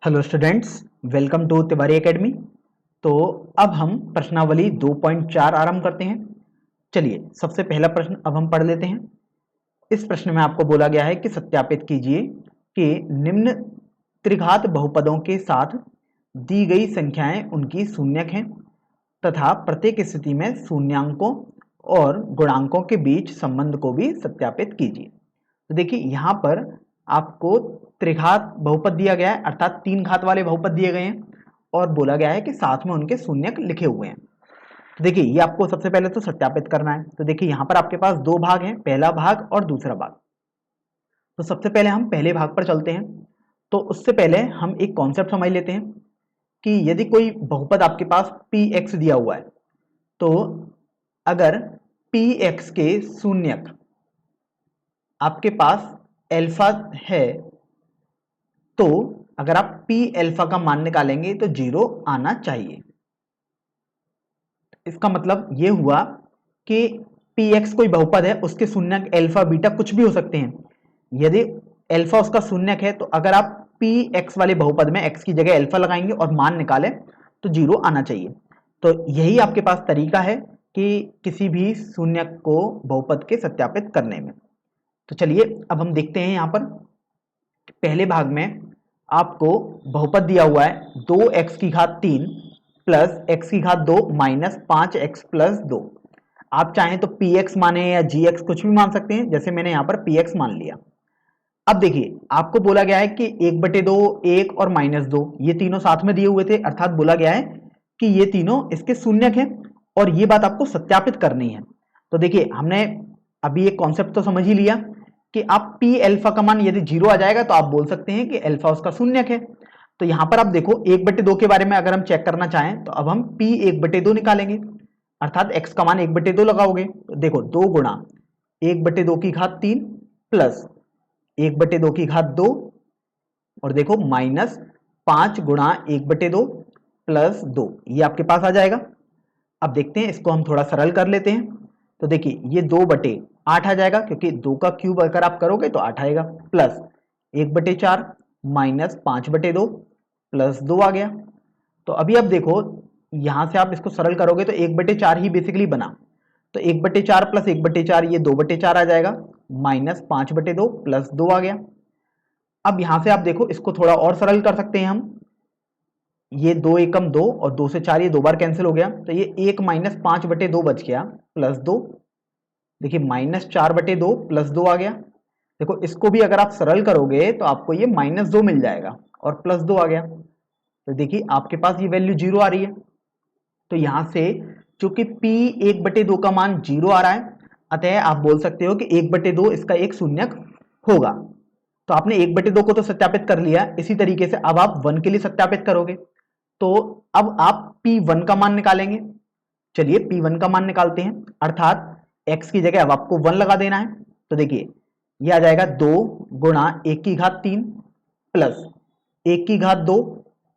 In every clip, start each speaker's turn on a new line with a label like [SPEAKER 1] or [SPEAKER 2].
[SPEAKER 1] Hello students, welcome to Tiwari academy. तो अब हम प्रश्नावली 2.4 आरंभ करते हैं। चलिए, सबसे पहला प्रश्न अब हम पढ़ लेते हैं। इस प्रश्न में आपको बोला गया है कि सत्यापित कीजिए कि निम्न त्रिघात बहुपदों के साथ दी गई संख्याएं उनकी शून्यक हैं तथा प्रत्येक स्थिति में शून्यांकों और गुणांकों के बीच संबंध को भी सत्यापित कीजिए। तो देखिए, यहाँ पर आपको त्रिघात बहुपद दिया गया है, अर्थात तीन घात वाले बहुपद दिए गए हैं और बोला गया है कि साथ में उनके शून्यक लिखे हुए हैं। तो देखिए, ये आपको सबसे पहले तो सत्यापित करना है। तो देखिए, यहाँ पर आपके पास दो भाग हैं, पहला भाग और दूसरा भाग। तो सबसे पहले हम पहले भाग पर चलते हैं। तो उससे पहले हम एक कॉन्सेप्ट समझ लेते हैं कि यदि कोई बहुपद आपके पास px दिया हुआ है, तो अगर px के शून्यक आपके पास अल्फा है, तो अगर आप p अल्फा का मान निकालेंगे तो 0 आना चाहिए। इसका मतलब ये हुआ कि px कोई बहुपद है, उसके शून्यक अल्फा बीटा कुछ भी हो सकते हैं। यदि अल्फा उसका शून्यक है तो अगर आप px वाले बहुपद में x की जगह अल्फा लगाएंगे और मान निकालें तो 0 आना चाहिए। तो यही आपके पास तरीका है कि किसी भी शून्यक को बहुपद के सत्यापित करने में। तो चलिए, अब हम देखते हैं। यहाँ पर पहले भाग में आपको बहुपद दिया हुआ है 2x की घात 3 प्लस x की घात 2 माइनस 5x प्लस 2। आप चाहें तो px माने या gx कुछ भी मान सकते हैं, जैसे मैंने यहाँ पर px मान लिया। अब देखिए, आपको बोला गया है कि 1/2, 1 और -2 ये तीनों साथ में दिए हुए थे, अर्थात बोला गया है कि ये तीनों इसके शून्यक हैं और ये बात आपको सत्यापित करनी है। तो देखिए, हमने अभी एक कॉन्सेप्ट तो समझ ही लिया कि आप p अल्फा का मान यदि 0 आ जाएगा तो आप बोल सकते हैं कि अल्फा उसका शून्यक है। तो यहां पर आप देखो, 1/2 के बारे में अगर हम चेक करना चाहें तो अब हम p 1/2 निकालेंगे, अर्थात x का मान 1/2 लगाओगे। तो देखो, 2 गुणा 1/2 की घात 3 प्लस 1/2 की घात 2 और देखो माइनस 5 गुणा 1/2 प्लस 2, ये आपके पास आ जाएगा। अब देखते हैं, इसको हम थोड़ा सरल कर लेते हैं। तो देखिए, ये 2/8 आ जाएगा, क्योंकि 2 का क्यूब अगर आप करोगे तो 8 आएगा, प्लस 1/4 माइनस 5/2 प्लस 2 आ गया। तो अभी आप देखो, यहां से आप इसको सरल करोगे तो 1/4 ही बेसिकली बना। तो 1/4 प्लस 1/4 ये 2/4 आ जाएगा, माइनस 5/2 प्लस 2 आ गया। अब यहां से आप देखो, इसको थोड़ा और सरल कर सकते हैं हम। ये 2 एकम 2 और 2 से 4 ये 2 बार कैंसिल हो गया, तो ये 1 माइनस 5/2 बच गया प्लस 2। देखिए, माइनस 4/2 प्लस 2 आ गया। देखो, इसको भी अगर आप सरल करोगे तो आपको ये -2 मिल जाएगा और प्लस 2 आ गया। तो देखिए, आपके पास ये वैल्यू 0 आ रही है। तो यहां से चूंकि p 1/2 का मान 0 आ रहा है, अतः आप बोल सकते हो कि 1/2 इसका एक शून्यक होगा। तो आपने 1/2 को तो सत्यापित कर लिया, इसी तरीके से अब आप 1 के लिए सत्यापित करोगे। तो अब आप p1 का मान निकालेंगे। चलिए, p1 का मान निकालते हैं, अर्थात x की जगह अब आपको 1 लगा देना है। तो देखिए, ये आ जाएगा 2 गुणा 1 की घात 3 प्लस 1 की घात 2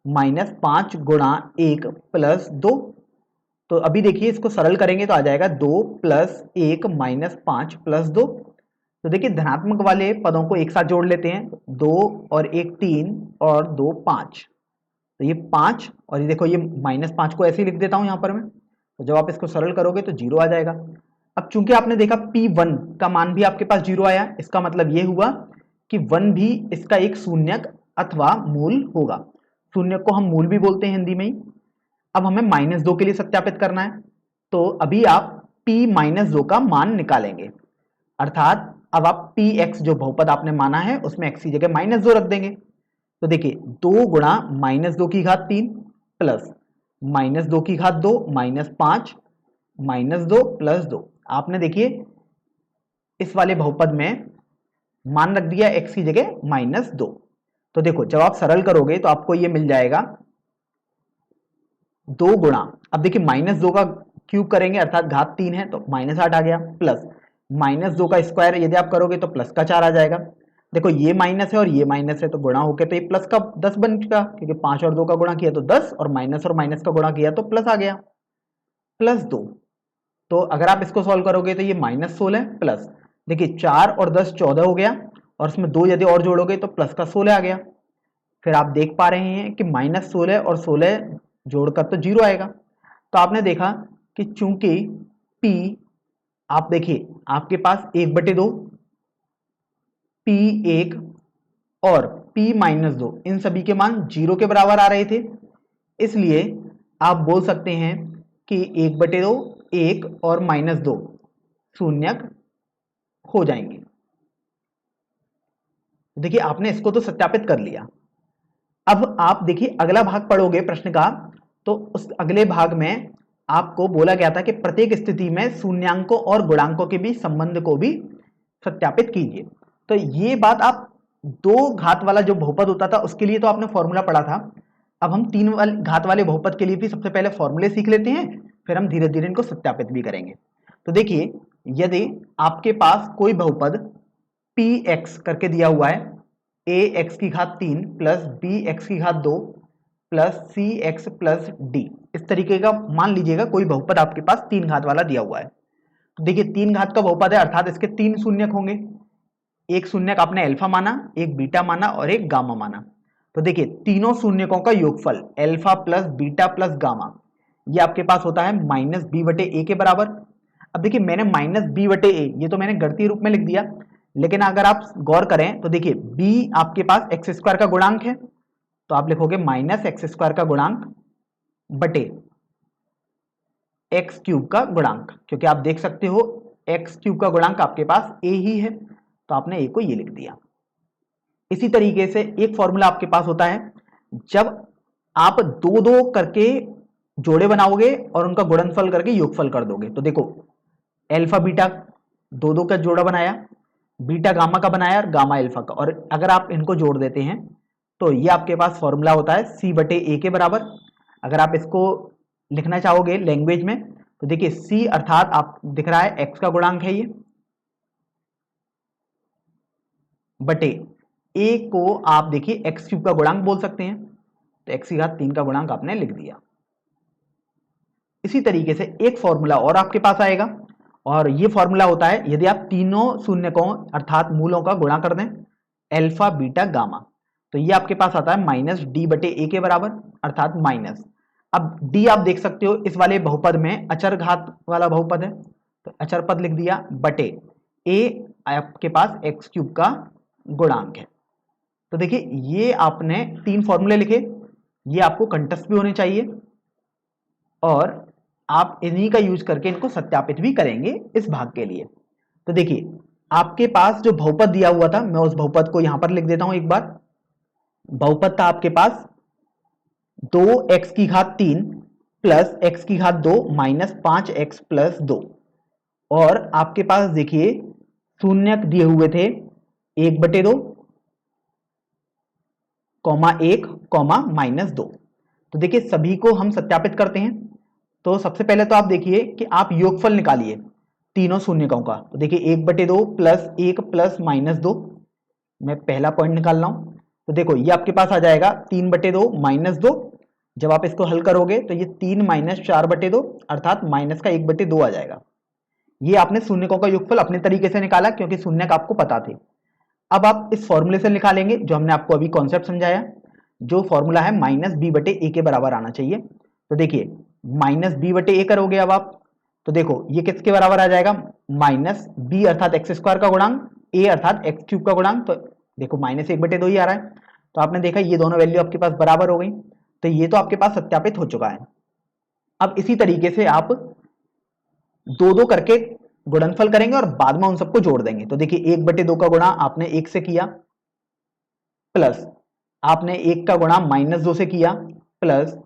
[SPEAKER 1] माइनस 5 गुणा 1 प्लस 2। तो अभी देखिए, इसको सरल करेंगे तो आ जाएगा 2 प्लस 1 माइनस 5 प्लस 2। तो देखिए, धनात्मक वाले पदों को एक साथ जोड़ लेते हैं। 2 और 1 3 और 2 5, तो ये 5 और ये देखो, ये -5 को ऐसे ही लिख देता हूं यहां पर मैं। तो जब आप इसको सरल करोगे तो 0 आ जाएगा। अब चूंकि आपने देखा p1 का मान भी आपके पास 0 आया, इसका मतलब ये हुआ कि 1 भी इसका एक शून्यक अथवा मूल होगा। शून्यक को हम मूल भी बोलते हैं हिंदी में ही। अब हमें -2 के लिए सत्यापित करना है, तो अभी आप p -2 का मान निकालेंगे, अर्थात अब आप px जो बहुपद आपने माना है उसमें x की जगह -2 रख देंगे। तो देखिए, 2 गुणा -2 की घात 3 प्लस -2 की घात 2 माइनस 5 -2 प्लस 2। आपने देखिए, इस वाले बहुपद में मान रख दिया x की जगह -2। तो देखो, जब आप सरल करोगे तो आपको ये मिल जाएगा 2 गुणा, अब देखिए -2 का क्यूब करेंगे, अर्थात घात 3 है तो -8 आ गया, प्लस -2 का स्क्वायर यदि आप करोगे तो प्लस का 4 आ जाएगा। देखो, ये माइनस है और ये माइनस है, तो गुणा होके तो ये प्लस का 10 बन चुका, क्योंकि 5 और 2 का गुणा किया तो 10 और माइनस का गुणा किया तो प्लस आ गया, प्लस 2। तो अगर आप इसको सॉल्व करोगे तो ये -16 प्लस, देखिए 4 और 10 14 हो गया, और इसमें 2 यदि और जोड़ोगे तो प्लस का 16 आ गया। फिर आप देख पा रहे हैं कि -16 और 16 जोड़कर तो 0 आएगा। तो आपने देखा कि चूंकि P, आप देखिए आपके पास 1/2, P1 और P-2 इन सभी के मान 0 के बराबर आ रहे थे, इसलिए आप बोल सकते हैं कि 1/2, 1 और -2 शून्यक हो जाएंगे। देखिए आपने इसको तो सत्यापित कर लिया। अब आप देखिए अगला भाग पढ़ोगे प्रश्न का, तो उस अगले भाग में आपको बोला गया था कि प्रत्येक स्थिति में शून्यांकों और गुणांकों के बीच संबंध को भी सत्यापित कीजिए। तो ये बात आप 2 घात वाला जो बहुपद होता था उसके लिए तो आपने फॉर्मूला पढ़ा था। अब हम 3 घात वाले बहुपद के लिए भी सबसे पहले फॉर्मूले सीख लेते हैं, फिर हम धीरे धीरे इनको सत्यापित भी करेंगे। तो देखिए यदि आपके पास कोई बहुपद px करके दिया हुआ है, ax की घात 3 प्लस bx की घात 2 प्लस cx प्लस d, इस तरीके का मान लीजिएगा कोई बहुपद आपके पास 3 घात वाला दिया हुआ है। तो देखिए 3 घात का बहुपद है अर्थात इसके 3 शून्यक होंगे। एक शून्यक आपने अल्फा माना, एक बीटा माना और एक गामा माना। तो देखिए तीनों शून्यकों का योगफल alpha plus beta plus gamma, ये आपके पास होता है -b/a के बराबर। अब देखिए मैंने -b/a ये तो मैंने गणितीय रूप में लिख दिया, लेकिन अगर आप गौर करें तो देखिए b आपके पास x² का गुणांक है, तो आप लिखोगे -x² का गुणांक बटे x³ का गुणांक, क्योंकि आप देख सकते हो x³ का गुणांक आपके पास a ही है, तो आपने a को ये लिख दिया। इसी तरीके से एक फॉर्मूला आपके पास होता है जब आप 2-2 करके जोड़े बनाओगे और उनका गुणनफल करके योगफल कर दोगे। तो देखो अल्फा बीटा 2-2 का जोड़ा बनाया, बीटा गामा का बनाया और गामा अल्फा का, और अगर आप इनको जोड़ देते हैं तो ये आपके पास फॉर्मूला होता है c/a के बराबर। अगर आप इसको लिखना चाहोगे लैंग्वेज में तो देखिए c अर्थात आप दिख रहा है x का गुणांक है ये, बटे a को आप देखिए x³ का गुणांक बोल सकते हैं, तो x की घात 3 का गुणांक आपने लिख दिया। इसी तरीके से एक फॉर्मूला और आपके पास आएगा, और ये फॉर्मूला होता है यदि आप तीनों शून्यकों अर्थात मूलों का गुणा कर दें अल्फा बीटा गामा, तो ये आपके पास आता है -d/a के बराबर अर्थात माइनस। अब d आप देख सकते हो इस वाले बहुपद में अचर घात वाला बहुपद है, तो अचर पद लिख दिया, बटे a आपके पास x³ का गुणांक है। तो देखिए ये आपने 3 फॉर्मूले लिखे, ये आपको कंठस्थ भी होने चाहिए और आप इन्हीं का यूज करके इनको सत्यापित भी करेंगे इस भाग के लिए। तो देखिए आपके पास जो बहुपद दिया हुआ था, मैं उस बहुपद को यहां पर लिख देता हूं एक बार। बहुपद था आपके पास 2x की घात 3 प्लस x की घात 2 माइनस 5x प्लस 2, और आपके पास देखिए शून्यक दिए हुए थे 1/2, (1, -2। तो देखिए सभी को हम सत्यापित करते हैं। तो सबसे पहले तो आप देखिए कि आप योगफल निकालिए तीनों शून्यकों का। तो देखिए 1/2 प्लस 1 प्लस -2, मैं पहला पॉइंट निकाल रहा हूं। तो देखो ये आपके पास आ जाएगा 3/2 -2, जब आप इसको हल करोगे तो ये 3 - 4/2 अर्थात माइनस का 1/2 आ जाएगा। ये आपने शून्यकों का योगफल अपने तरीके से निकाला क्योंकि शून्यक आपको पता थे। अब आप इस फॉर्मूले से निकालेंगे जो हमने आपको अभी कॉन्सेप्ट समझाया, जो फॉर्मूला है -b/a के बराबर आना चाहिए। तो देखिए -b/a करोगे अब आप, तो देखो ये किसके बराबर आ जाएगा, -b अर्थात x² का गुणांक, a अर्थात x³ का गुणांक, तो देखो -1/2 ही आ रहा है। तो आपने देखा ये दोनों वैल्यू आपके पास बराबर हो गई, तो ये तो आपके पास सत्यापित हो चुका है। अब इसी तरीके से आप 2-2 करके गुणनफल करेंगे और बाद में उन सबको जोड़ देंगे। तो देखिए 1/2 का गुणा आपने 1 से किया, प्लस आपने 1 का गुणा -2 से किया, प्लस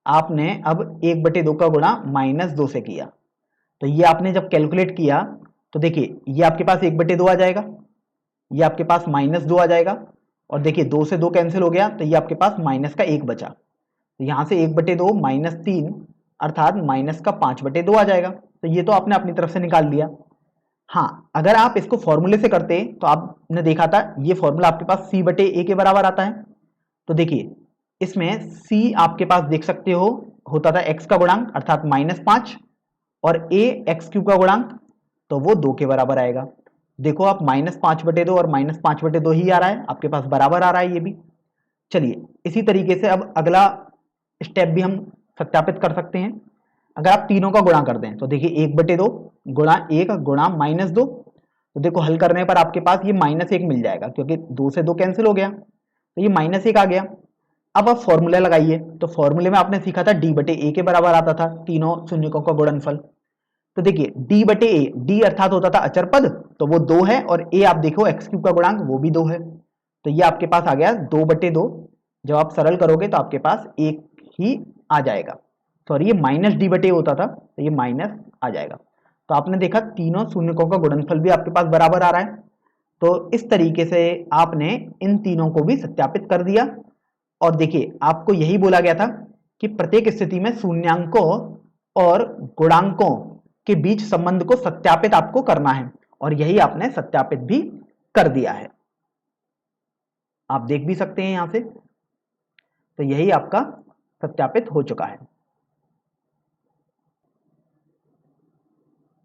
[SPEAKER 1] आपने अब 1/2 का गुणा -2 से किया। तो ये आपने जब कैलकुलेट किया तो देखिए ये आपके पास 1/2 आ जाएगा, ये आपके पास -2 आ जाएगा, और देखिए 2 से 2 कैंसिल हो गया तो ये आपके पास माइनस का 1 बचा। तो यहां से 1/2 -3 अर्थात -5/2 आ जाएगा। तो ये तो आपने अपनी तरफ से निकाल लिया। हाँ, अगर आप इसको फॉर्मूले से करते तो आपने देखा था ये फॉर्मूला आपके पास c/a के बराबर आता है। तो देखिए इसमें c आपके पास देख सकते हो होता था x का गुणांक अर्थात -5, और a x³ का गुणांक, तो वो 2 के बराबर आएगा। देखो आप -5/2 और -5/2 ही आ रहा है आपके पास, बराबर आ रहा है ये भी। चलिए इसी तरीके से अब अगला स्टेप भी हम सत्यापित कर सकते हैं। अगर आप तीनों का गुणा कर दें तो देखिए 1/2 गुणा 1 गुणा -2, तो देखो हल करने पर आपके पास ये -1 मिल जाएगा, क्योंकि 2 से 2 कैंसिल हो गया तो ये -1 आ गया। अब आप फॉर्मूला लगाइए, तो फॉर्मूले में आपने सीखा था d/a के बराबर आता था तीनों शून्यकों का गुणनफल। तो देखिए d/a, d अर्थात होता था अचर पद, तो वो 2 है, और a आप देखो x³ का गुणांक वो भी 2 है, तो ये आपके पास आ गया 2/2। जब आप सरल करोगे तो आपके पास 1 ही आ जाएगा, सॉरी ये -d/a होता था तो ये माइनस आ जाएगा। तो आपने देखा तीनों शून्यकों का गुणनफल भी आपके पास बराबर आ रहा है। तो इस तरीके से आपने इन तीनों को भी सत्यापित कर दिया। और देखिए आपको यही बोला गया था कि प्रत्येक स्थिति में शून्यांकों और गुणांकों के बीच संबंध को सत्यापित आपको करना है, और यही आपने सत्यापित भी कर दिया है। आप देख भी सकते हैं यहां से, तो यही आपका सत्यापित हो चुका है।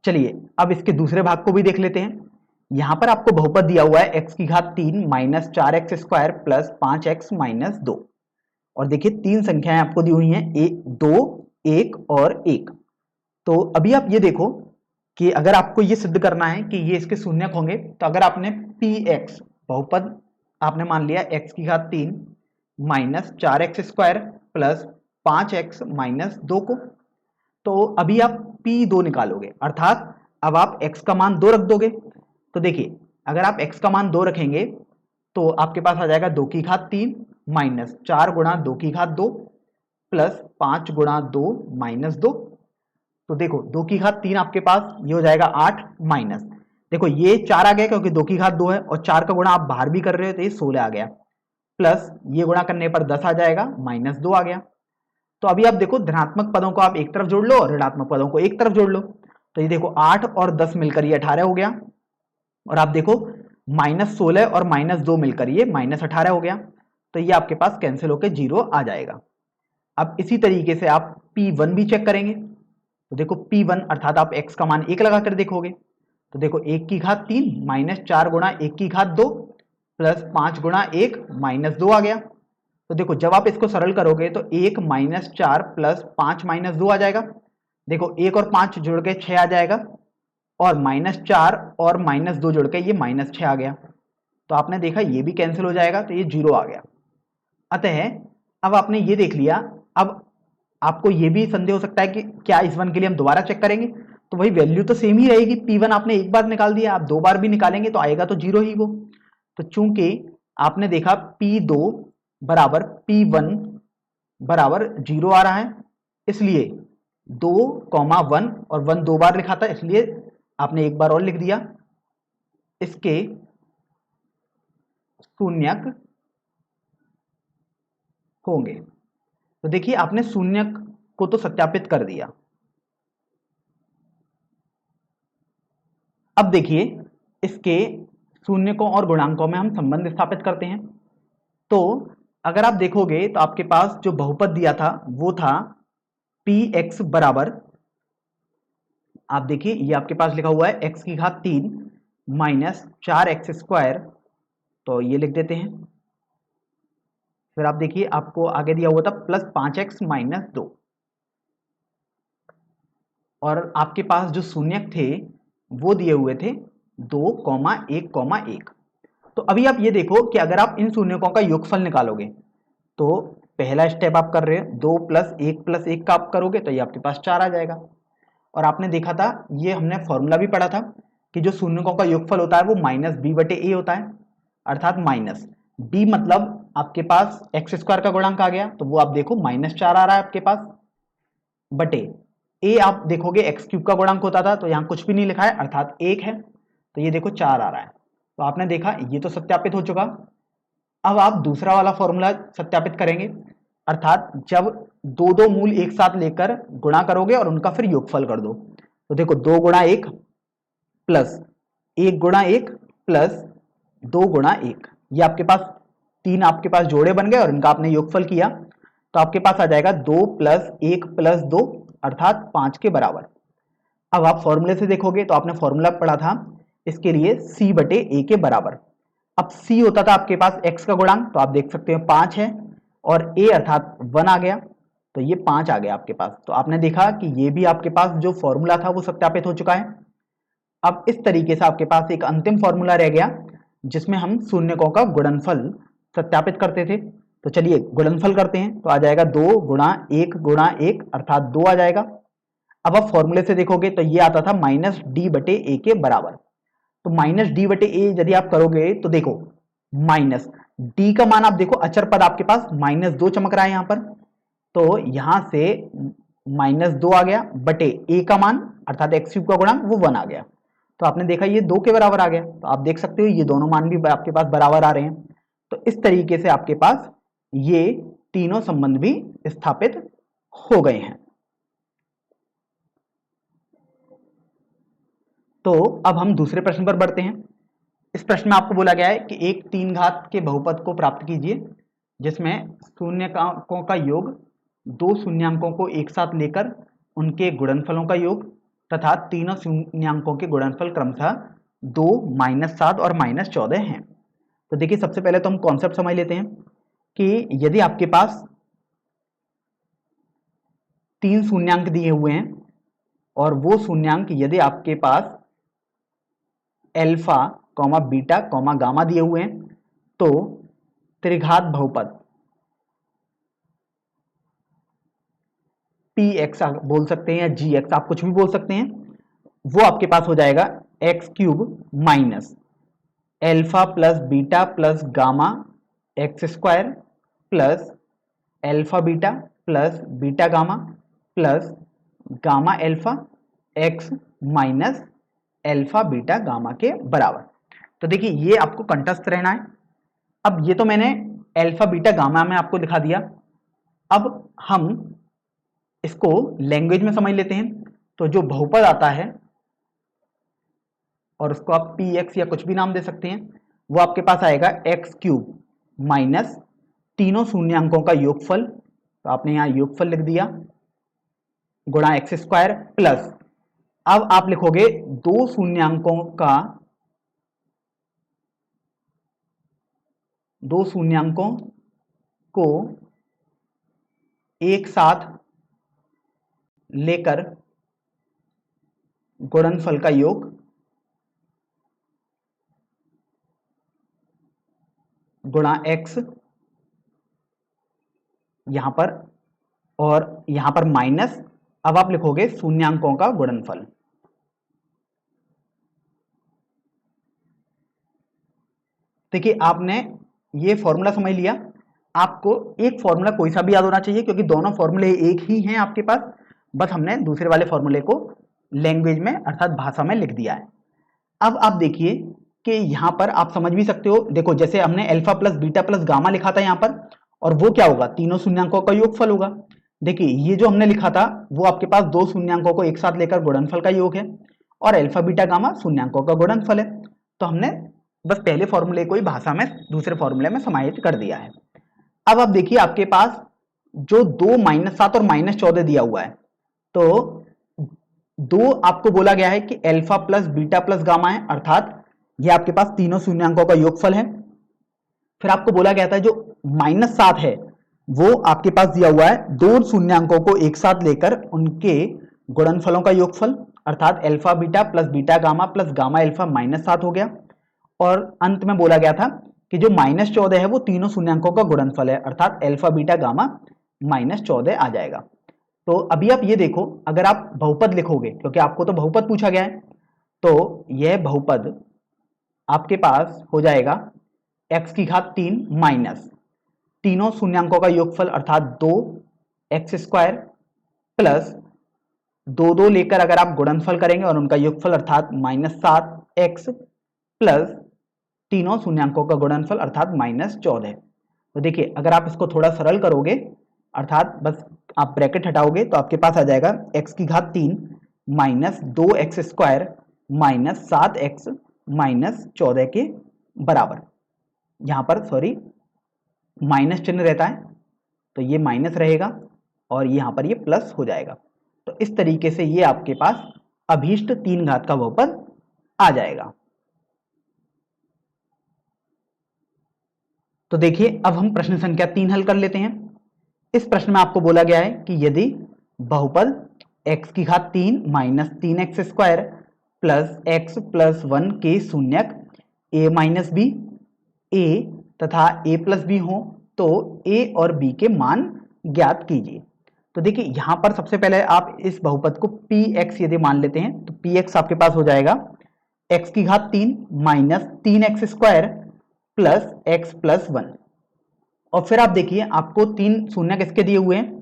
[SPEAKER 1] चलिए अब इसके दूसरे भाग को भी देख लेते हैं। यहां पर आपको बहुपद दिया हुआ है x³ minus 4x² plus 5x minus 2, और देखिए तीन संख्याएं आपको दी हुई हैं 2, 1 और 1। तो अभी आप ये देखो कि अगर आपको ये सिद्ध करना है कि ये इसके शून्यक होंगे, तो अगर आपने px बहुपद आपने मान लिया x³ minus 4x² plus 5x minus 2 को, तो अभी आप P2 निकालोगे, अर्थात अब आप x का मान 2 रख दोगे। तो देखिए अगर आप x का मान 2 रखेंगे तो आपके पास आ जाएगा 2³ माइनस 4 गुणा 2³ प्लस 5 गुणा 2 माइनस 2। तो देखो 2³ आपके पास ये हो जाएगा 8 माइनस, देखो ये 4 आ गया क्योंकि 2² है, और 4 का गुणा आप बाहर भी कर रहे हो तो ये 16 आ गया, प्लस ये गुणा करने पर 10 आ जाएगा, माइनस 2 आ गया। तो अभी आप देखो धनात्मक पदों को आप एक तरफ जोड़ लो और ऋणात्मक पदों को एक तरफ जोड़ लो, तो ये देखो 8 और 10 मिलकर ये 18 हो गया, और आप देखो -16 और -2 मिलकर ये -18 हो गया, तो ये आपके पास कैंसिल होकर 0 आ जाएगा। अब इसी तरीके से आप P1 भी चेक करेंगे, तो देखो P1 अर्थात आप x का मान 1 लगाकर देखोगे, तो देखो 1³ माइनस 4 गुणा 1² प्लस 5 गुणा 1 माइनस 2 आ गया। तो देखो जब आप इसको सरल करोगे तो 1 माइनस 4 प्लस 5 माइनस 2 आ जाएगा, देखो 1 और 5 जुड़ के 6 आ जाएगा, और -4 और -2 जुड़ के ये -6 आ गया, तो आपने देखा ये भी कैंसिल हो जाएगा, तो ये 0 आ गया। अतः अब आपने ये देख लिया। अब आपको ये भी संदेह हो सकता है कि क्या इस वन के लिए हम दोबारा चेक करेंगे, तो वही वैल्यू तो सेम ही रहेगी। P1 आपने एक बार निकाल दिया, आप 2 बार भी निकालेंगे तो आएगा तो 0 ही वो। तो चूंकि आपने देखा P2 बराबर P1 बराबर 0 आ रहा है, इसलिए 2,1 और 1 2 बार लिखा था, इसलिए आपने एक बार और लिख दिया, इसके शून्यक होंगे। तो देखिए आपने शून्यक को तो सत्यापित कर दिया। अब देखिए इसके शून्यकों और गुणांकों में हम संबंध स्थापित करते हैं। तो अगर आप देखोगे तो आपके पास जो बहुपद दिया था वो था px बराबर, आप देखिए ये आपके पास लिखा हुआ है x³ माइनस 4x², तो ये लिख देते हैं। फिर आप देखिए आपको आगे दिया हुआ था प्लस 5x माइनस 2, और आपके पास जो शून्यक थे वो दिए हुए थे 2,1,1। तो अभी आप ये देखो कि अगर आप इन शून्यकों का योगफल निकालोगे, तो पहला स्टेप आप कर रहे हैं 2 + 1 + 1 का आप करोगे तो ये आपके पास 4 आ जाएगा। और आपने देखा था, ये हमने फॉर्मूला भी पढ़ा था कि जो शून्यकों का योगफल होता है वो -b/a होता है, अर्थात माइनस b मतलब आपके पास x² का गुणांक आ गया, तो वो आप देखो -4 आ रहा है आपके पास, बटे a आप देखोगे x³ का गुणांक होता था, तो यहाँ कुछ भी नहीं लिखा है अर्थात 1 है, तो ये देखो 4 आ रहा है। तो आपने देखा ये तो सत्यापित हो चुका। अब आप दूसरा वाला फॉर्मूला सत्यापित करेंगे, अर्थात जब 2 मूल एक साथ लेकर गुणा करोगे और उनका फिर योगफल कर दो, तो देखो 2 गुणा 1 प्लस 1 गुणा 1 प्लस 2 गुणा 1, ये आपके पास 3 आपके पास जोड़े बन गए और इनका आपने योगफल किया, तो आपके पास आ जाएगा 2 + 1 + 2 अर्थात 5 के बराबर। अब आप फॉर्मूले से देखोगे तो आपने फॉर्मूला पढ़ा था इसके लिए c/a के बराबर। अब c होता था आपके पास x का गुणांक, तो आप देख सकते हैं 5 है, और a अर्थात 1 आ गया, तो ये 5 आ गया आपके पास। तो आपने देखा कि ये भी आपके पास जो फॉर्मूला था वो सत्यापित हो चुका है। अब इस तरीके से आपके पास एक अंतिम फॉर्मूला रह गया जिसमें हम शून्यकों का गुणनफल सत्यापित करते थे। तो चलिए गुणनफल करते हैं। तो आ जाएगा 2 गुणा 1 अर्थात 2 आ जाएगा। अब आप फॉर्मूले से देखोगे तो ये आता था माइनस डी बटे ए के बराबर। तो माइनस डी बटे ए यदि आप करोगे तो देखो माइनस डी का मान आप देखो, अचर पद आपके पास -2 चमक रहा है यहां पर, तो यहां से -2 आ गया बटे ए का मान अर्थात एक्स क्यूब का गुणांक वो 1 आ गया। तो आपने देखा ये 2 के बराबर आ गया। तो आप देख सकते हो ये दोनों मान भी आपके पास बराबर आ रहे हैं। तो इस तरीके से आपके पास ये तीनों संबंध भी स्थापित हो गए हैं। तो अब हम दूसरे प्रश्न पर बढ़ते हैं। इस प्रश्न में आपको बोला गया है कि एक 3 घात के बहुपद को प्राप्त कीजिए जिसमें शून्यकों का योग 2 शून्यांकों को एक साथ लेकर उनके गुणनफलों का योग तथा तीनों शून्यांकों के गुणनफल क्रमशः 2, -7 और -14 हैं। तो देखिए सबसे पहले तो हम कॉन्सेप्ट समझ लेते हैं कि यदि आपके पास 3 शून्यांक दिए हुए हैं और वो शून्यांक यदि आपके पास अल्फा, बीटा, गामा दिए हुए हैं, तो त्रिघात बहुपद पी एक्स बोल सकते हैं या जी एक्स, आप कुछ भी बोल सकते हैं, वो आपके पास हो जाएगा x cube minus alpha plus beta plus gamma x square plus alpha beta plus beta gamma plus gamma alpha x minus alpha beta gamma के बराबर। तो देखिए ये आपको कंठस्थ रहना है। अब ये तो मैंने अल्फा बीटा गामा में आपको दिखा दिया। अब हम इसको लैंग्वेज में समझ लेते हैं। तो जो बहुपद आता है और उसको आप पी एक्स या कुछ भी नाम दे सकते हैं, वो आपके पास आएगा एक्स क्यूब माइनस तीनों शून्यांकों का योगफल, तो आपने यहां योगफल लिख दिया, गुणा एक्स स्क्वायर प्लस अब आप लिखोगे 2 शून्यांकों का 2 शून्यांकों को एक साथ लेकर गुणनफल का योग गुणा एक्स यहां पर और यहां पर माइनस, अब आप लिखोगे शून्यांकों का गुणनफल। देखिए आपने ये फॉर्मूला समझ लिया। आपको एक फॉर्मूला कोई सा भी याद होना चाहिए क्योंकि दोनों फॉर्मूले एक ही हैं आपके पास, बस हमने दूसरे वाले फॉर्मूले को लैंग्वेज में अर्थात भाषा में लिख दिया है। अब आप देखिए कि यहां पर आप समझ भी सकते हो, देखो जैसे हमने alpha plus beta plus gamma लिखा था यहां पर, और वो क्या होगा, तीनों शून्यांकों का योगफल होगा। देखिए ये जो हमने लिखा था वो आपके पास 2 शून्यांकों को एक साथ लेकर गुणनफल का योग है और अल्फा बीटा गामा शून्यांकों का गुणनफल है। तो हमने बस पहले फॉर्मूले को ही भाषा में दूसरे फॉर्मूले में समाहित कर दिया है। अब आप देखिए आपके पास जो 2 -7 और -14 दिया हुआ है, तो 2 आपको बोला गया है कि alpha plus beta plus gamma है, अर्थात ये आपके पास तीनों शून्यांकों का योगफल है। फिर आपको बोला गया था जो -7 है वो आपके पास दिया हुआ है 2 शून्यांकों को एक साथ लेकर उनके गुणनफलों का योगफल, अर्थात alpha beta plus beta gamma plus gamma alpha -7 हो गया। और अंत में बोला गया था कि जो -14 है वो तीनों शून्यांकों का गुणनफल है, अर्थात अल्फा बीटा गामा -14 आ जाएगा। तो अभी आप ये देखो, अगर आप बहुपद लिखोगे, क्योंकि आपको तो बहुपद पूछा गया है, तो यह बहुपद आपके पास हो जाएगा x की घात 3 माइनस तीनों शून्यांकों का योगफल अर्थात 2 एक्स स्क्वायर प्लस 2 लेकर अगर आप गुणनफल करेंगे और उनका योगफल अर्थात -7 एक्स प्लस तीनों शून्यांकों का गुणनफल अर्थात -14। तो देखिए अगर आप इसको थोड़ा सरल करोगे, अर्थात बस आप ब्रैकेट हटाओगे, तो आपके पास आ जाएगा x की घात 3 minus 2 x square minus 7 x minus 14 के बराबर। यहां पर सॉरी माइनस चिन्ह रहता है तो ये माइनस रहेगा और यहां पर ये प्लस हो जाएगा। तो इस तरीके से ये आपके पास अभीष्ट 3 घात का बहुपद आ जाएगा। तो देखिए अब हम प्रश्न संख्या 3 हल कर लेते हैं। इस प्रश्न में आपको बोला गया है कि यदि बहुपद x की घात 3 minus 3x square plus x plus 1 के शून्यक a माइनस बी, a तथा a प्लस बी हो तो a और b के मान ज्ञात कीजिए। तो देखिए यहां पर सबसे पहले आप इस बहुपद को px यदि मान लेते हैं तो px आपके पास हो जाएगा x की घात 3 minus 3x square plus x plus 1। और फिर आप देखिए आपको 3 शून्यक इसके दिए हुए हैं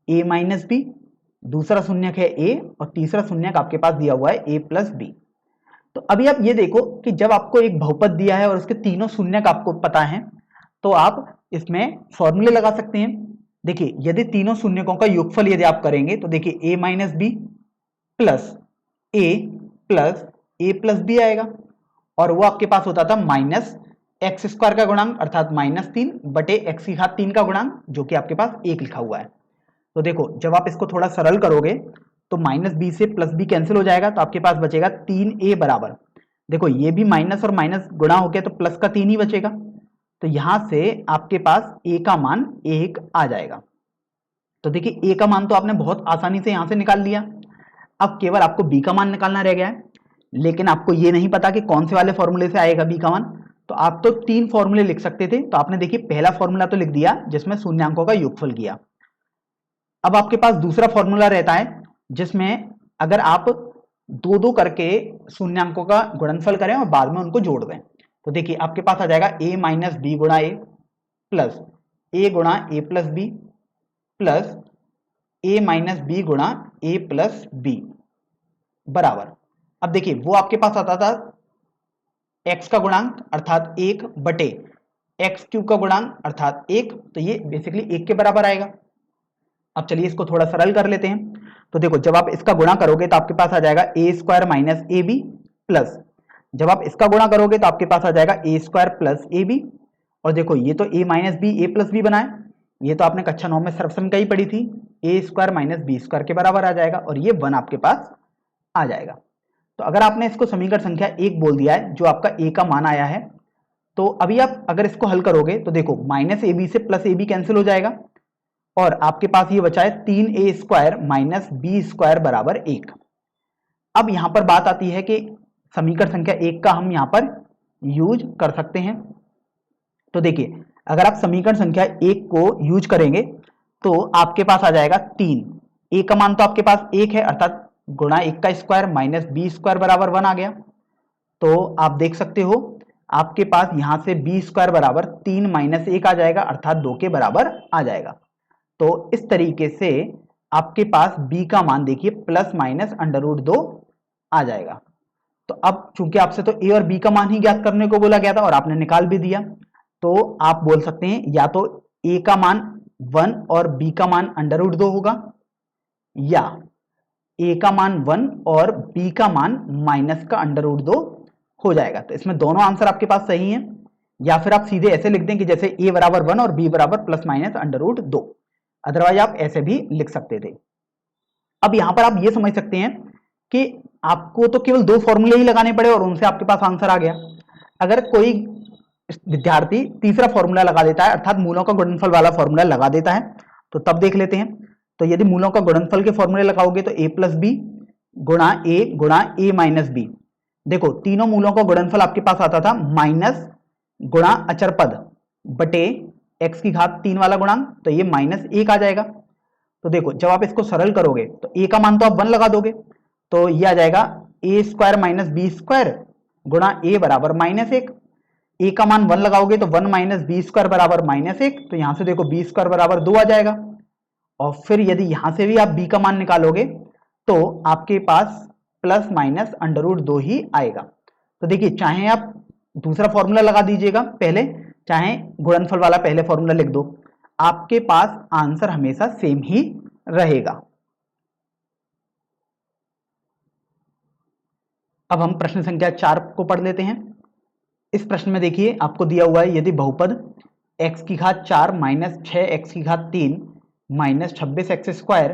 [SPEAKER 1] a माइनस बी, दूसरा शून्यक है a और तीसरा शून्यक आपके पास दिया हुआ है a प्लस बी। तो अभी आप ये देखो कि जब आपको एक बहुपद दिया है और उसके तीनों शून्यक आपको पता है तो आप इसमें फॉर्मूले लगा सकते हैं। देखिए यदि तीनों शून्यकों का योगफल यदि आप करेंगे तो देखिए a minus b plus a plus b आएगा और वो आपके पास होता था माइनस एक्स स्क्वायर का गुणांक अर्थात माइनस 3 बटे एक्स की घात 3 का गुणांक जो कि आपके पास 1 लिखा हुआ है। तो देखो जब आप इसको थोड़ा सरल करोगे तो माइनस बी से प्लस बी कैंसिल हो जाएगा तो आपके पास बचेगा 3a बराबर, देखो ये भी माइनस और माइनस गुणा हो गया तो प्लस का 3 ही बचेगा। तो यहां से आपके पास a का मान 1 आ जाएगा। तो देखिए a का मान तो आपने बहुत आसानी से यहां से निकाल लिया। अब केवल आपको b का मान निकालना रह गया है, लेकिन आपको ये नहीं पता कि कौन से वाले फॉर्मूले से आएगा b का मान। तो आप तो 3 फॉर्मूले लिख सकते थे, तो आपने देखिए पहला फॉर्मूला तो लिख दिया जिसमें शून्यांकों का योगफल किया। अब आपके पास दूसरा फॉर्मूला रहता है जिसमें अगर आप दो दो करके शून्यांकों का गुणनफल करें और बाद में उनको जोड़ दें तो देखिए आपके पास आ जाएगा a माइनस बी गुणा ए प्लस a गुणा a plus b plus a minus b गुणा ए प्लस बी बराबर। अब देखिए वो आपके पास आता था x का गुणांक अर्थात 1 बटे एक्स क्यूब का गुणांक अर्थात 1, तो ये बेसिकली 1 के बराबर आएगा। अब चलिए इसको थोड़ा सरल कर लेते हैं। तो देखो जब आप इसका गुणा करोगे तो आपके पास आ जाएगा a square minus a b plus, जब आप इसका गुणा करोगे तो आपके पास आ जाएगा a square plus A B. और देखो ये तो ए minus b a plus B बना है, ये तो आपने कक्षा 9 में सर्वसमीकरण ही पढ़ी थी, ए स्क्वायर माइनस बी स्क्वायर के बराबर आ जाएगा और ये 1 आपके पास आ जाएगा। तो अगर आपने इसको समीकरण संख्या 1 बोल दिया है जो आपका ए का मान आया है, तो अभी आप अगर इसको हल करोगे तो देखो माइनस ए बी से प्लस ए बी कैंसिल हो जाएगा और आपके पास ये बचा है 3a square minus b square बराबर 1। अब यहां पर बात आती है कि समीकरण संख्या 1 का हम यहां पर यूज कर सकते हैं। तो देखिए अगर आप समीकरण संख्या 1 को यूज करेंगे तो आपके पास आ जाएगा 3, a का मान तो आपके पास 1 है अर्थात गुणा 1 का स्क्वायर माइनस बी स्क्वायर बराबर 1 आ गया। तो आप देख सकते हो आपके पास यहां से बी स्क्वायर बराबर 3 माइनस 1 आ जाएगा अर्थात 2 के बराबर आ जाएगा। तो इस तरीके से आपके पास b का मान देखिए प्लस माइनस अंडर रूट 2 आ जाएगा। तो अब चूंकि आपसे तो a और b का मान ही ज्ञात करने को बोला गया था और आपने निकाल भी दिया, तो आप बोल सकते हैं या तो a का मान 1 और b का मान अंडर रूट 2 होगा या a का मान 1 और b का मान माइनस का अंडर रूट 2 हो जाएगा। तो इसमें दोनों आंसर आपके पास सही हैं, या फिर आप सीधे ऐसे लिख दें कि जैसे a बराबर 1 और b बराबर plus minus under root 2, otherwise आप ऐसे भी लिख सकते थे। अब यहां पर आप ये समझ सकते हैं कि आपको तो केवल 2 फॉर्मूले ही लगाने पड़े और उनसे आपके पास आंसर आ गया। अगर कोई विद्यार्थी तीसरा फॉर्मूला लगा देता है अर्थात मूलों का गुणनफल वाला फॉर्मूला लगा देता है तो तब देख लेते हैं। तो यदि मूलों का गुणनफल के फॉर्मूले लगाओगे तो a प्लस बी गुणा ए माइनस बी, देखो तीनों मूलों का गुणनफल आपके पास आता था माइनस गुणा अचर पद बटे एक्स की घात 3 वाला गुणांक, तो ये माइनस 1 आ जाएगा। तो देखो जब आप इसको सरल करोगे तो a का मान तो आप 1 लगा दोगे तो ये आ जाएगा a square minus b square गुणा a बराबर माइनस 1। a का मान 1 लगाओगे तो 1 माइनस बी स्क्वायर बराबर माइनस 1, तो यहां से देखो बी स्क्वायर बराबर 2 आ जाएगा। और फिर यदि यहां से भी आप b का मान निकालोगे तो आपके पास प्लस माइनस अंडर रूट 2 ही आएगा। तो देखिए चाहे आप दूसरा फॉर्मूला लगा दीजिएगा पहले, चाहे गुणनफल वाला पहले फॉर्मूला लिख दो, आपके पास आंसर हमेशा सेम ही रहेगा। अब हम प्रश्न संख्या 4 को पढ़ लेते हैं। इस प्रश्न में देखिए आपको दिया हुआ है यदि बहुपद x की घात 4 माइनस 6x की घात 3 minus 26x square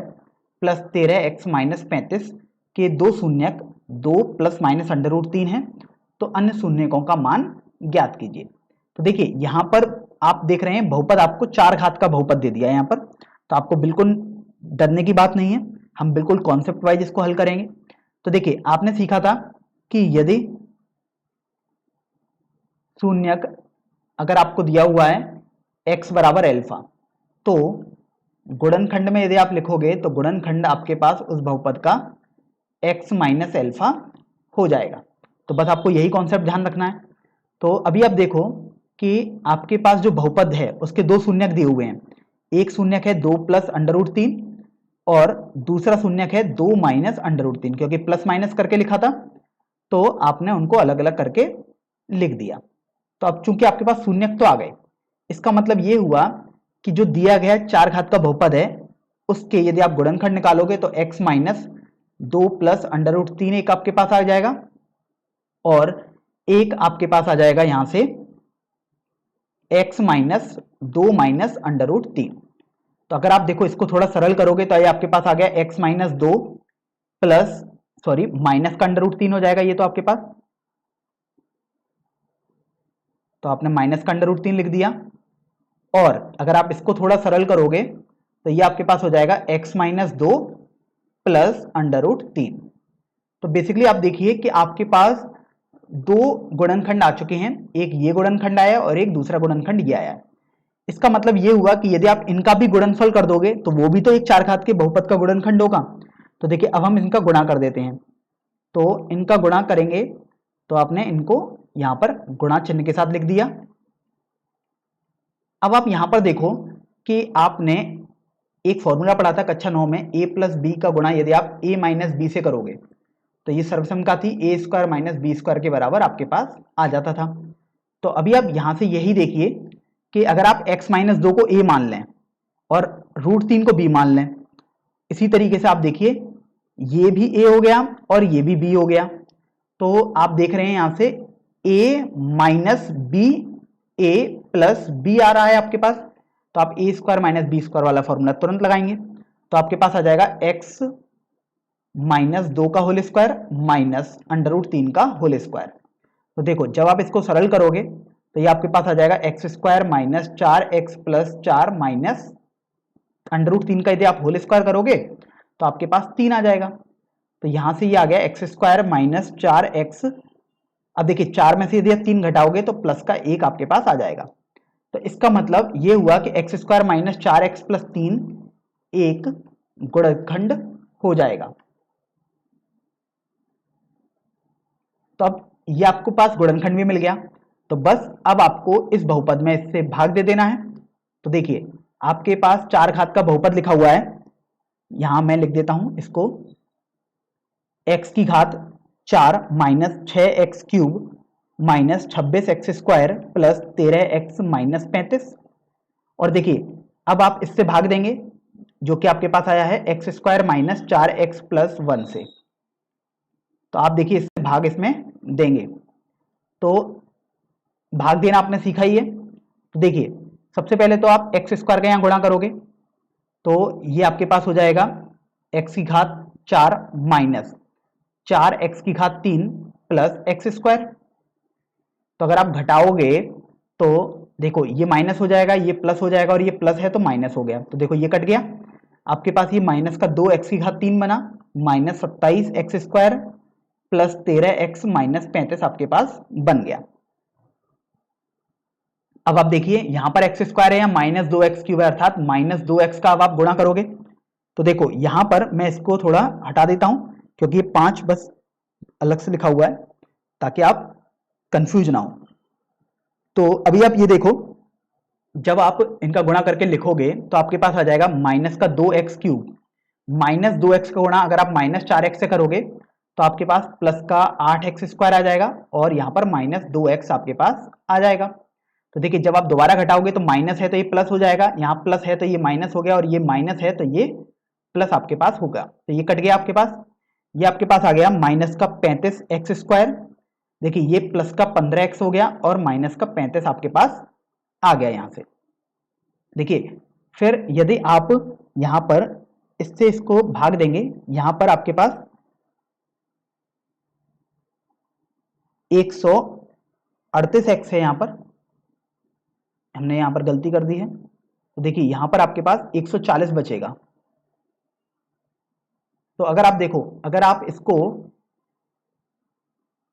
[SPEAKER 1] plus 13x minus 35 के दो शून्यक 2 प्लस माइनस अंडर रूट 3 है तो अन्य शून्यकों का मान ज्ञात कीजिए। तो देखिए यहां पर आप देख रहे हैं बहुपद आपको 4 घात का बहुपद दे दिया है यहाँ पर, तो आपको बिल्कुल डरने की बात नहीं है, हम बिल्कुल कॉन्सेप्ट वाइज इसको हल करेंगे। तो देखिए आपने सीखा था कि यदि शून्यक अगर आपको दिया हुआ है x बराबर एल्फा, तो गुणनखंड में यदि आप लिखोगे तो गुणनखंड आपके पास उस बहुपद का x माइनस एल्फा हो जाएगा। तो बस आपको यही कॉन्सेप्ट ध्यान रखना है। तो अभी आप देखो कि आपके पास जो बहुपद है उसके दो शून्यक दिए हुए हैं, एक शून्यक है 2 प्लस अंडर रूट 3 और दूसरा शून्यक है 2 माइनस अंडर रूट 3, क्योंकि प्लस माइनस करके लिखा था तो आपने उनको अलग अलग करके लिख दिया। तो अब चूंकि आपके पास शून्यक तो आ गए, इसका मतलब ये हुआ कि जो दिया गया 4 घात का बहुपद है उसके यदि आप गुणनखंड निकालोगे तो x minus 2 plus under root 3 एक आपके पास आ जाएगा और एक आपके पास आ जाएगा यहां से x minus 2 minus under root 3। तो अगर आप देखो इसको थोड़ा सरल करोगे तो ये आपके पास आ गया x minus 2 plus sorry minus का अंडर रूट 3 हो जाएगा ये तो आपके पास, तो आपने माइनस का अंडर रूट 3 लिख दिया। और अगर आप इसको थोड़ा सरल करोगे तो ये आपके पास हो जाएगा x minus 2 plus under root 3। तो बेसिकली आप देखिए कि आपके पास दो गुणनखंड आ चुके हैं, एक ये गुणनखंड आया और एक दूसरा गुणनखंड ये आया। इसका मतलब ये हुआ कि यदि आप इनका भी गुणनफल कर दोगे तो वो भी तो एक 4 घात के बहुपद का गुणनखंड होगा। तो देखिए अब हम इनका गुणा कर देते हैं, तो इनका गुणा करेंगे तो आपने इनको यहां पर गुणा चिन्ह के साथ लिख दिया। अब आप यहां पर देखो कि आपने एक फॉर्मूला पढ़ा था कक्षा 9 में, a प्लस बी का गुणा यदि आप a माइनस बी से करोगे तो ये सर्वसम्मति ए स्क्वायर माइनस बी स्क्वायर के बराबर आपके पास आ जाता था। तो अभी आप यहां से यही देखिए कि अगर आप x माइनस 2 को a मान लें और रूट 3 को b मान लें, इसी तरीके से आप देखिए ये भी a हो गया और ये भी b हो गया। तो आप देख रहे हैं यहां से a minus b a plus b आ रहा है आपके पास, तो आप a square minus b square वाला फॉर्मूला तुरंत लगाएंगे तो आपके पास आ जाएगा x माइनस 2 का whole square minus under root 3 का होल स्क्वायर। तो देखो जब आप इसको सरल करोगे तो ये आपके पास आ जाएगा x square minus 4x plus 4 minus under root 3 का यदि आप होल स्क्वायर करोगे तो आपके पास 3 आ जाएगा। तो यहां से ये आ गया एक्स स्क्वायर माइनस 4x। अब देखिए 4 में से यदि आप 3 घटाओगे तो प्लस का 1 आपके पास आ जाएगा। तो इसका मतलब ये हुआ कि x square minus 4x plus 3 एक गुणनखंड हो जाएगा। तो अब ये आपको पास गुणनखंड भी मिल गया, तो बस अब आपको इस बहुपद में इससे भाग दे देना है। तो देखिए आपके पास 4 घात का बहुपद लिखा हुआ है, यहां मैं लिख देता हूं इसको x की घात 4 minus 6x cube minus 26x square plus 13x minus 35। और देखिए अब आप इससे भाग देंगे जो कि आपके पास आया है x square minus 4x plus 1 से। तो आप देखिए इससे भाग इसमें देंगे तो भाग देना आपने सीखा ही है। तो देखिए सबसे पहले तो आप एक्स स्क्वायर का यहां गुणा करोगे तो ये आपके पास हो जाएगा एक्स की घात 4 माइनस 4x की घात 3 प्लस एक्स स्क्वायर। तो अगर आप घटाओगे तो देखो ये माइनस हो जाएगा, ये प्लस हो जाएगा और ये प्लस है तो माइनस हो गया। तो देखो ये कट गया, आपके पास ये माइनस का 2x की घात 3 बना minus 27x square plus 13x minus 35 आपके पास बन गया। अब आप देखिए यहां पर एक्स स्क्वायर है या माइनस 2x क्यूब है, अर्थात माइनस 2x का अब आप गुणा करोगे तो देखो यहां पर मैं इसको थोड़ा हटा देता हूं क्योंकि ये 5 बस अलग से लिखा हुआ है ताकि आप कंफ्यूज ना हो। तो अभी आप ये देखो जब आप इनका गुणा करके लिखोगे तो आपके पास आ जाएगा माइनस का 2x क्यूब माइनस 2x का गुणा अगर आप माइनस 4x से करोगे तो आपके पास प्लस का 8x स्क्वायर आ जाएगा और यहां पर माइनस 2x आपके पास आ जाएगा। तो देखिए जब आप दोबारा घटाओगे तो माइनस है तो ये प्लस हो जाएगा, यहाँ प्लस है तो ये माइनस हो गया और ये माइनस है तो ये प्लस आपके पास होगा। तो ये कट गया आपके पास, ये आपके पास आ गया माइनस का 35x स्क्वायर। देखिए ये प्लस का 15x हो गया और माइनस का 35 आपके पास आ गया यहां से। देखिए फिर यदि आप यहां पर इससे इसको भाग देंगे, यहां पर आपके पास 138x है, यहां हमने यहाँ पर गलती कर दी है। तो देखिए यहाँ पर आपके पास 140 बचेगा। तो अगर आप देखो, अगर आप इसको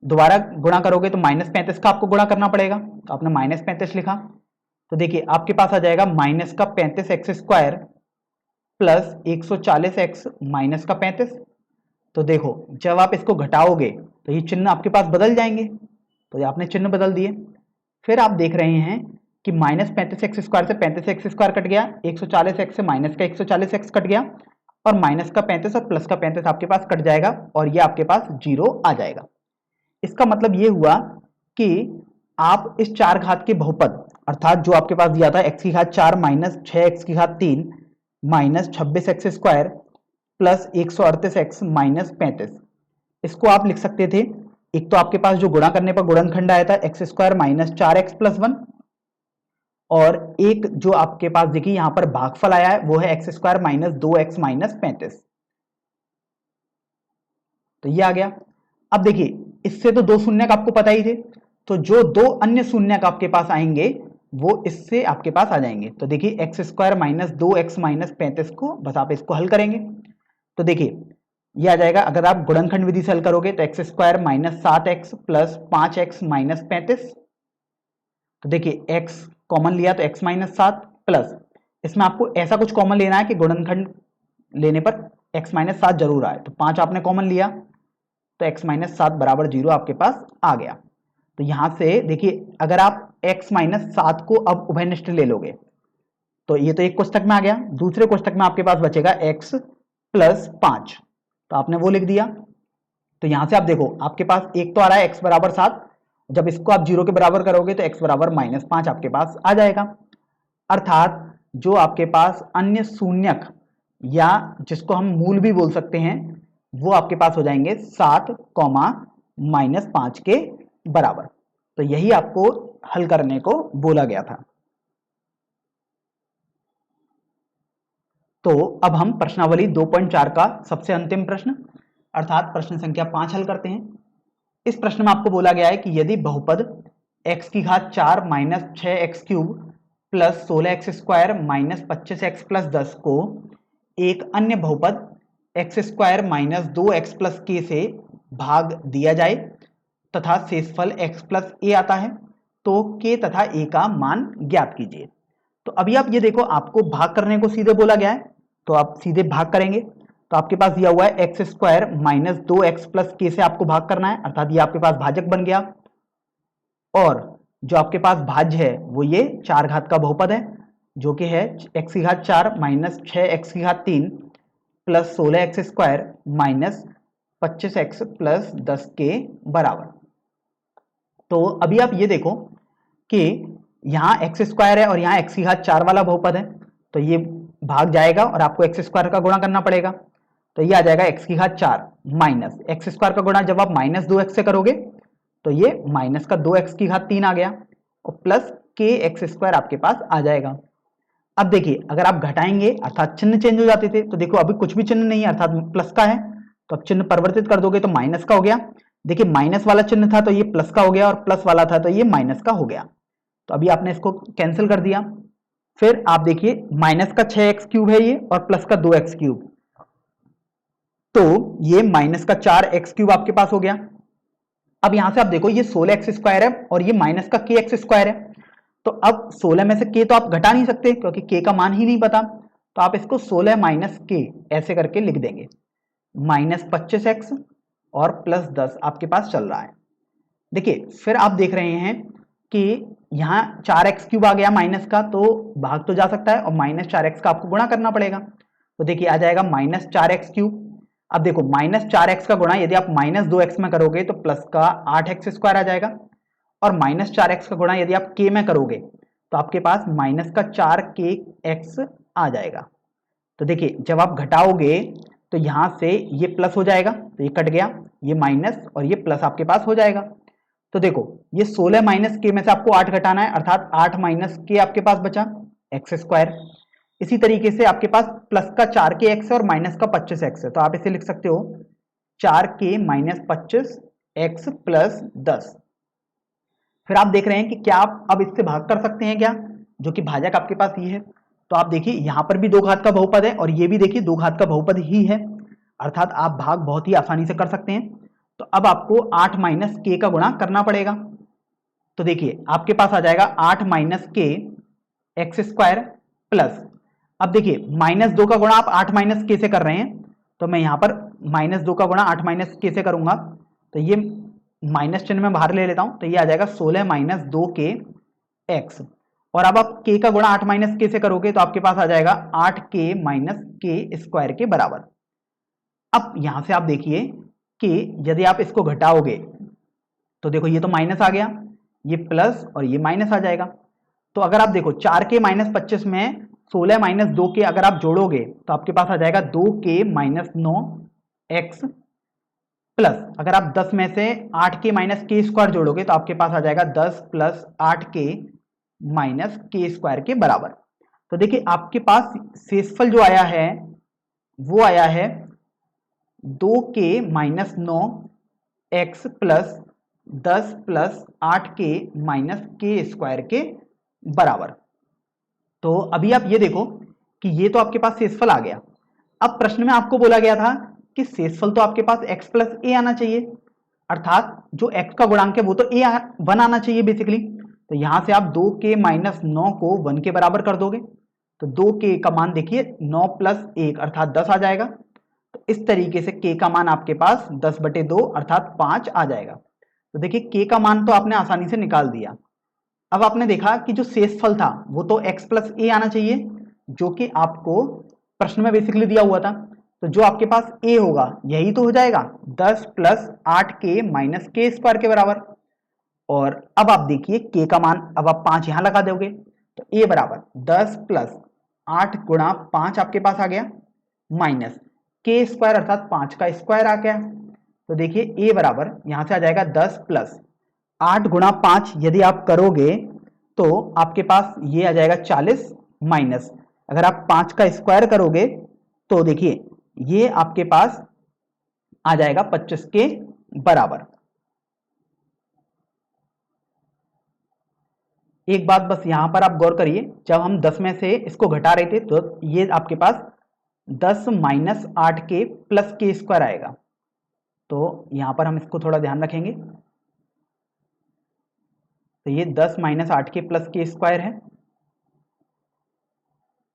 [SPEAKER 1] दोबारा गुणा करोगे तो -35 का आपको गुणा करना पड़ेगा। तो आपने -35 लिखा, तो देखिए आपके पास आ जाएगा माइनस का 35x² प्लस 140x माइनस का 35। तो देखो जब आप इसको घटाओगे तो ये चिन्ह आपके पास बदल जाएंगे, तो ये आपने चिन्ह बदल दिए। फिर आप देख रहे हैं कि -35x² से 35x² कट गया, 140x से माइनस का 140x कट गया, और माइनस का 35 और प्लस का 35 आपके पास कट जाएगा, और ये आपके पास 0 आ जाएगा। इसका मतलब ये हुआ कि आप इस 4 घात के बहुपद, अर्थात जो आपके पास दिया था x की घात 4 माइनस 6x की घात 3 minus 26x² plus 138x minus 35, इसको आप लिख सकते थे। एक तो आपके पास जो गुणा करने पर गुणनखंड आया था x² माइनस 4x प्लस 1, और एक जो आपके पास देखिए यहां पर भागफल आया है वो है x² माइनस 2x माइनस 35। तो ये आ गया। अब देखिए इससे तो 2 शून्यक आपको पता ही थे, तो जो 2 अन्य शून्यक आपके पास आएंगे वो इससे आपके पास आ जाएंगे। तो देखिए x² माइनस 2x माइनस 35 को बस आप इसको हल करेंगे, तो देखिए ये आ जाएगा। अगर आप गुणनखंड विधि से हल करोगे तो x² minus 7x plus 5x minus 35। तो देखिए x कॉमन लिया तो x माइनस 7 प्लस, इसमें आपको ऐसा कुछ कॉमन लेना है कि गुणनखंड लेने पर x माइनस 7 जरूर आए। तो 5 आपने कॉमन लिया तो x माइनस 7 बराबर 0 आपके पास आ गया। तो यहां से देखिए अगर आप x माइनस 7 को अब उभयनिष्ठ ले लोगे तो ये तो एक कोष्टक में आ गया, दूसरे कोष्टक में आपके पास बचेगा x प्लस 5, तो आपने वो लिख दिया। तो यहां से आप देखो आपके पास एक तो आ रहा है x बराबर 7, जब इसको आप 0 के बराबर करोगे तो x बराबर -5 आपके पास आ जाएगा। अर्थात जो आपके पास अन्य शून्यक या जिसको हम मूल भी बोल सकते हैं वो आपके पास हो जाएंगे 7, -5 के बराबर। तो यही आपको हल करने को बोला गया था। तो अब हम प्रश्नावली 2.4 का सबसे अंतिम प्रश्न अर्थात प्रश्न संख्या 5 हल करते हैं। इस प्रश्न में आपको बोला गया है कि यदि बहुपद x की घात 4 minus 6x³ plus 16x² minus 25x plus 10 को एक अन्य बहुपद x² minus 2x plus k से भाग दिया जाए तथा शेषफल x प्लस a आता है, तो k तथा a का मान ज्ञात कीजिए। तो अभी आप ये देखो आपको भाग करने को सीधे बोला गया है, तो आप सीधे भाग करेंगे। तो आपके पास दिया हुआ है x² minus 2x plus k से आपको भाग करना है, अर्थात ये आपके पास भाजक बन गया। और जो आपके पास भाज्य है वो ये 4 घात का बहुपद है जो कि है x की घात 4 माइनस 6x की घात 3 plus 16x² minus 25x plus 10 के बराबर। तो अभी आप ये देखो कि यहाँ x² है और यहाँ x की घात 4 वाला बहुपद है, तो ये भाग जाएगा और आपको x² का गुणा करना पड़ेगा। तो ये आ जाएगा x की घात 4 माइनस x² का गुणा जब आप माइनस 2x से करोगे तो ये माइनस का 2x की घात 3 आ गया और प्लस kx² आपके पास आ जाएगा। अब देखिए अगर आप घटाएंगे अर्थात चिन्ह चेंज हो जाते थे, तो देखो अभी कुछ भी चिन्ह नहीं है अर्थात प्लस का है, तो अब चिन्ह परिवर्तित कर दोगे तो माइनस का हो गया। देखिए माइनस वाला चिन्ह था तो ये प्लस का हो गया और प्लस वाला था तो ये माइनस का हो गया। तो अभी आपने इसको कैंसिल कर दिया। फिर आप देखिए माइनस का 6x³ है ये और प्लस का 2x³, तो ये माइनस का 4x³ आपके पास हो गया। अब यहां से आप देखो ये 16x² है और ये माइनस का kx² है, तो अब 16 में से k तो आप घटा नहीं सकते क्योंकि k का मान ही नहीं पता, तो आप इसको 16 माइनस k ऐसे करके लिख देंगे। माइनस 25x और प्लस 10 आपके पास चल रहा है। देखिए फिर आप देख रहे हैं कि यहाँ 4x³ आ गया माइनस का, तो भाग तो जा सकता है और माइनस 4x का आपको गुणा करना पड़ेगा। तो देखिए आ जाएगा माइनस 4x³। अब देखो माइनस 4x का गुणा यदि आप माइनस 2x में करोगे तो प्लस का 8x² आ जाएगा, और माइनस 4x का गुणा यदि आप k में करोगे तो आपके पास माइनस का 4kx आ जाएगा। तो देखिए जब आप घटाओगे तो यहां से ये प्लस हो जाएगा, तो ये कट गया, ये माइनस और ये प्लस आपके पास हो जाएगा। तो देखो ये 16 माइनस k में से आपको 8 घटाना है, अर्थात 8 माइनस k आपके पास बचा x²। इसी तरीके से आपके पास प्लस का 4kx और माइनस का 25x है, तो आप इसे लिख सकते हो 4k माइनस 25x प्लस 10। फिर आप देख रहे हैं कि क्या आप अब इससे भाग कर सकते हैं क्या? जो कि भाजक आपके पास ये है। तो आप देखिए यहाँ पर भी 2 घात का बहुपद है और ये भी देखिए 2 घात का बहुपद ही है, अर्थात आप भाग बहुत ही आसानी से कर सकते हैं। तो अब आपको 8 माइनस के का गुणा करना पड़ेगा। तो देखिए आपके पास आ जाएगा 8 माइनस के एक्स स्क्वायर प्लस, अब देखिए -2 का गुणा आप 8 माइनस के से कर रहे हैं, तो मैं यहाँ पर -2 का गुणा 8 माइनस के से करूंगा, तो ये माइनस चिन्ह में बाहर ले लेता हूं, तो ये आ जाएगा 16 माइनस 2 के एक्स। और अब आप के का गुणा 8 माइनस के से करोगे तो आपके पास आ जाएगा 8 के माइनस के स्क्वायर के बराबर। अब यहां से आप देखिए कि यदि आप इसको घटाओगे तो देखो ये तो माइनस आ गया, ये प्लस और ये माइनस आ जाएगा। तो अगर आप देखो 4 के माइनस 25 में 16 माइनस 2 के अगर आप जोड़ोगे तो आपके पास आ जाएगा 2 के माइनस 9 एक्स प्लस, अगर आप 10 में से 8 के माइनस के स्क्वायर जोड़ोगे तो आपके पास आ जाएगा 10 प्लस 8 के माइनस के स्क्वायर के बराबर। तो देखिए आपके पास शेषफल जो आया है वो आया है 2 के माइनस 9 एक्स प्लस 10 प्लस 8 के माइनस के स्क्वायर के बराबर। तो अभी आप ये देखो कि ये तो आपके पास शेषफल आ गया। अब प्रश्न में आपको बोला गया था कि शेषफल तो आपके पास x प्लस ए आना चाहिए, अर्थात जो x का गुणांक है वो तो a1 आना चाहिए बेसिकली। तो यहां से आप 2 के माइनस 9 को 1 के बराबर कर दोगे, तो 2 के का मान देखिए 9 प्लस 1 अर्थात 10 आ जाएगा। तो इस तरीके से k का मान आपके पास 10/2 अर्थात 5 आ जाएगा। तो देखिए k का मान तो आपने आसानी से निकाल दिया। अब आपने देखा कि जो शेषफल था वो तो x प्लस ए आना चाहिए, जो कि आपको प्रश्न में बेसिकली दिया हुआ था। तो जो आपके पास a होगा यही तो हो जाएगा 10 प्लस 8 के माइनस के स्क्वायर के बराबर। और अब आप देखिए k का मान, अब आप 5 यहां लगा दोगे तो a बराबर 10 प्लस 8 गुणा 5 आपके पास आ गया माइनस के स्क्वायर अर्थात 5 का स्क्वायर आ गया। तो देखिए a बराबर यहां से आ जाएगा 10 प्लस 8 गुणा 5 यदि आप करोगे तो आपके पास ये आ जाएगा 40 माइनस, अगर आप 5 का स्क्वायर करोगे तो देखिए ये आपके पास आ जाएगा 25 के बराबर। एक बात बस यहां पर आप गौर करिए, जब हम 10 में से इसको घटा रहे थे तो ये आपके पास 10 माइनस 8 के प्लस के स्क्वायर आएगा। तो यहां पर हम इसको थोड़ा ध्यान रखेंगे, तो ये 10 माइनस 8 के प्लस के स्क्वायर है।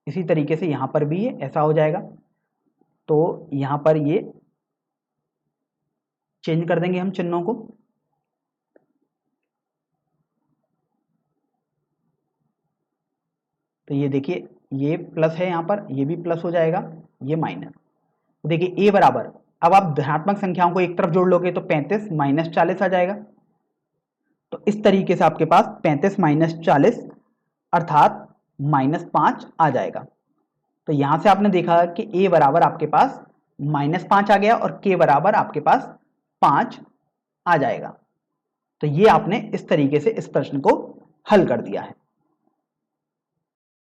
[SPEAKER 1] इसी तरीके से यहां पर भी ये ऐसा हो जाएगा, तो यहां पर ये चेंज कर देंगे हम चिन्हों को। तो ये देखिए ये प्लस है, यहां पर ये भी प्लस हो जाएगा, ये माइनस। तो देखिए a बराबर, अब आप धनात्मक संख्याओं को एक तरफ जोड़ लोगे तो 35 माइनस 40 आ जाएगा। तो इस तरीके से आपके पास 35 माइनस 40 अर्थात -5 आ जाएगा। तो यहां से आपने देखा कि a बराबर आपके पास -5 आ गया और k बराबर आपके पास 5 आ जाएगा। तो ये आपने इस तरीके से इस प्रश्न को हल कर दिया है।